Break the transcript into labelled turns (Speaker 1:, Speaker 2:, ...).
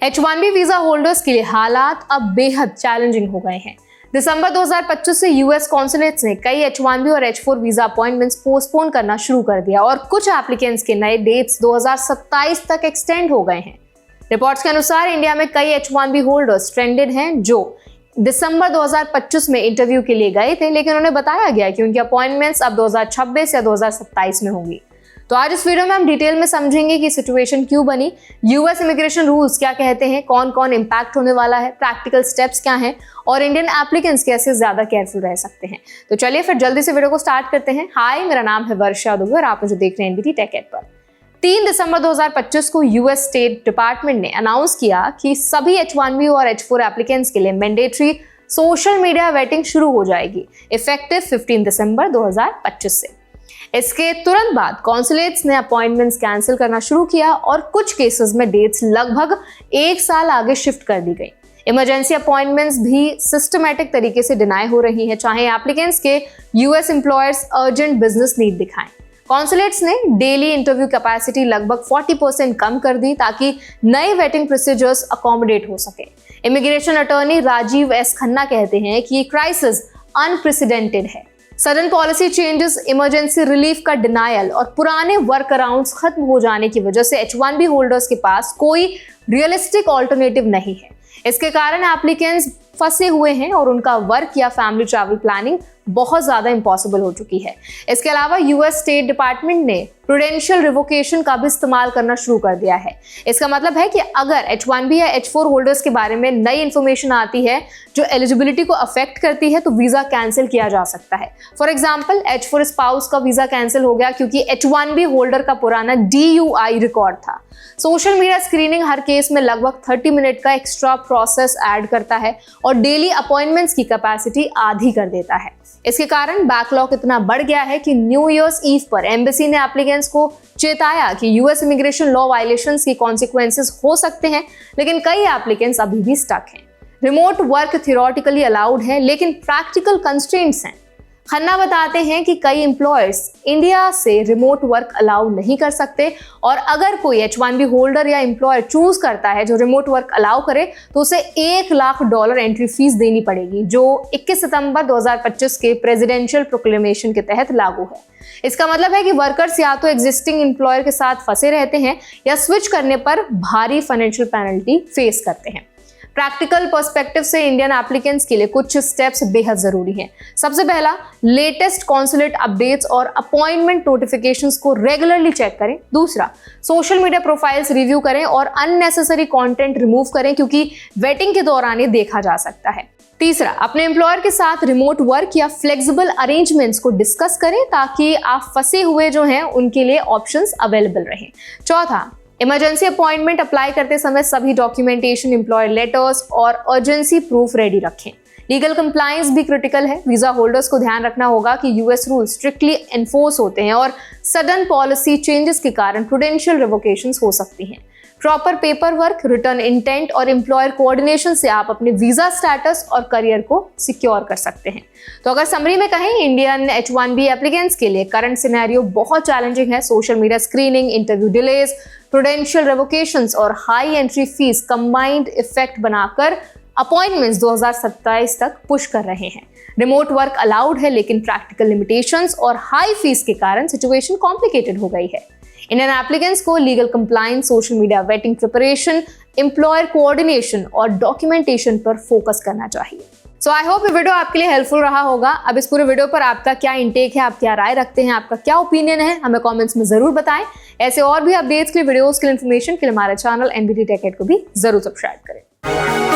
Speaker 1: H1B visa holders के लिए हालात अब बेहद चैलेंजिंग हो गए हैं। दिसंबर 2025 से यूएस कॉन्सुलेट्स ने कई H1B और H4 वीजा अपॉइंटमेंट्स पोस्टपोन करना शुरू कर दिया और कुछ एप्लीकेंट्स के नए डेट्स 2027 तक एक्सटेंड हो गए हैं। रिपोर्ट्स के अनुसार इंडिया में कई H1B होल्डर्स स्ट्रैंडेड हैं जो दिसंबर 2025 में इंटरव्यू के लिए गए थे, लेकिन उन्हें बताया गया कि उनकी अपॉइंटमेंट्स अब 2026 या 2027 में होंगी। तो आज इस वीडियो में हम डिटेल में समझेंगे कि सिचुएशन क्यों बनी, यूएस इमिग्रेशन रूल्स क्या कहते हैं, कौन कौन इंपैक्ट होने वाला है, प्रैक्टिकल स्टेप्स क्या हैं और इंडियन एप्लीकेंट्स कैसे ज्यादा केयरफुल रह सकते हैं। तो चलिए फिर जल्दी से वीडियो को स्टार्ट करते हैं। हाय, मेरा नाम है वर्षा दुबे और आप मुझे देख रहे हैं एनबीटी टेक एड पर। 3 दिसंबर 2025 को यूएस स्टेट डिपार्टमेंट ने अनाउंस किया कि सभी H1B और H4 एप्लीकेंट्स के लिए मैंडेटरी सोशल मीडिया वेटिंग शुरू हो जाएगी इफेक्टिव 15 दिसंबर 2025 से। इसके तुरंत बाद कॉन्सुलेट्स ने अपॉइंटमेंट्स कैंसिल करना शुरू किया और कुछ केसेस में डेट्स लगभग 1 साल आगे शिफ्ट कर दी गई। इमरजेंसी अपॉइंटमेंट्स भी सिस्टमैटिक तरीके से डिनाई हो रही हैं, चाहे एप्लीकेंट्स के US employers urgent business need दिखाएं। कॉन्सुलेट्स ने डेली इंटरव्यू कैपेसिटी लगभग 40% कम कर दी ताकि नए वेटिंग प्रोसीजर्स अकोमोडेट हो सके। Immigration attorney Rajeev S Khanna कहते हैं कि ये क्राइसिस अनप्रेसिडेंटेड है। Sudden policy changes, emergency relief का डिनायल और पुराने वर्क अराउंड्स खत्म हो जाने की वजह से H1B होल्डर्स के पास कोई रियलिस्टिक ऑल्टरनेटिव नहीं है। इसके कारण एप्लीकेंट्स फंसे हुए हैं और उनका वर्क या फैमिली ट्रैवल प्लानिंग बहुत ज्यादा इम्पॉसिबल हो चुकी है। इसके अलावा यूएस स्टेट डिपार्टमेंट ने प्रूडेंशियल रिवोकेशन का भी इस्तेमाल करना शुरू कर दिया है। इसका मतलब है कि अगर H1B या H4 होल्डर्स के बारे में नई इंफॉर्मेशन आती है जो एलिजिबिलिटी को अफेक्ट करती है तो वीजा कैंसिल किया जा सकता है। फॉर एग्जांपल, H4 स्पाउस का वीजा कैंसिल हो गया क्योंकि H1B होल्डर का पुराना DUI रिकॉर्ड था। सोशल मीडिया स्क्रीनिंग हर केस में लगभग 30 मिनट का एक्स्ट्रा प्रोसेस ऐड करता है और डेली अपॉइंटमेंट्स की कैपेसिटी आधी कर देता है। इसके कारण बैकलॉग इतना बढ़ गया है कि न्यू ईयर्स ईव पर एम्बेसी ने एप्लीकेंट्स को चेताया कि यूएस इमिग्रेशन लॉ वायलेशंस की कॉन्सिक्वेंसेस हो सकते हैं, लेकिन कई एप्लीकेंट्स अभी भी स्टक हैं। रिमोट वर्क थियोरेटिकली अलाउड है, लेकिन प्रैक्टिकल कंस्ट्रेंट्स हैं। खन्ना बताते हैं कि कई एम्प्लॉयर्स इंडिया से रिमोट वर्क अलाउ नहीं कर सकते और अगर कोई H1B होल्डर या एम्प्लॉयर चूज करता है जो रिमोट वर्क अलाउ करे तो उसे $1 लाख एंट्री फीस देनी पड़ेगी, जो 21 सितंबर 2025 के प्रेसिडेंशियल प्रोक्लेमेशन के तहत लागू है। इसका मतलब है कि वर्कर्स या तो एग्जिस्टिंग एम्प्लॉयर के साथ फंसे रहते हैं या स्विच करने पर भारी फाइनेंशियल पेनल्टी फेस करते हैं। प्रैक्टिकल पर्सपेक्टिव से इंडियन एप्लीकेंट्स के लिए कुछ स्टेप्स बेहद जरूरी हैं। सबसे पहला, लेटेस्ट कॉन्सुलेट अपडेट्स और अपॉइंटमेंट नोटिफिकेशंस को रेगुलरली चेक करें। दूसरा, सोशल मीडिया प्रोफाइल्स रिव्यू करें और अननेसेसरी कंटेंट रिमूव करें क्योंकि वेटिंग के दौरान ये देखा जा सकता है। तीसरा, अपने एम्प्लॉयर के साथ रिमोट वर्क या फ्लेक्सिबल अरेंजमेंट्स को डिस्कस करें ताकि आप फंसे हुए जो हैं उनके लिए ऑप्शंस अवेलेबल रहें। चौथा, इमरजेंसी अपॉइंटमेंट अप्लाई करते समय सभी डॉक्यूमेंटेशन, एम्प्लॉयर लेटर्स और अर्जेंसी प्रूफ रेडी रखें। लीगल कंप्लायंस भी क्रिटिकल है। वीजा होल्डर्स को ध्यान रखना होगा कि यूएस रूल्स स्ट्रिक्टली एनफोर्स होते हैं और सडन पॉलिसी चेंजेस के कारण प्रूडेंशियल रिवोकेशंस हो सकती हैं। Proper paper work, return intent और एम्प्लॉयर कोऑर्डिनेशन से आप अपने वीजा स्टेटस और करियर को सिक्योर कर सकते हैं। तो अगर समरी में कहें, इंडियन H1B एप्लीकेंट्स के लिए करंट सिनेरियो बहुत चैलेंजिंग है। Social media screening, interview delays, prudential revocations और high entry fees combined effect बनाकर अपॉइंटमेंट्स 2027 तक पुश कर रहे हैं। रिमोट वर्क अलाउड है, लेकिन प्रैक्टिकल लिमिटेशंस और हाई फीस के कारण सिचुएशन कॉम्प्लिकेटेड हो गई है। इंडियन एप्लीकेंट्स को legal compliance, social media waiting preparation, employer coordination और डॉक्यूमेंटेशन पर फोकस करना चाहिए। सो आई होप ये वीडियो आपके लिए हेल्पफुल रहा होगा। अब इस पूरे वीडियो पर आपका क्या इंटेक है, आप क्या राय रखते हैं, आपका क्या ओपिनियन है, हमें कमेंट्स में जरूर बताएं। ऐसे और भी अपडेट्स के लिए, वीडियोस के लिए, इन्फॉर्मेशन के लिए हमारे चैनल एनबीटी टेक एड को भी जरूर सब्सक्राइब करें।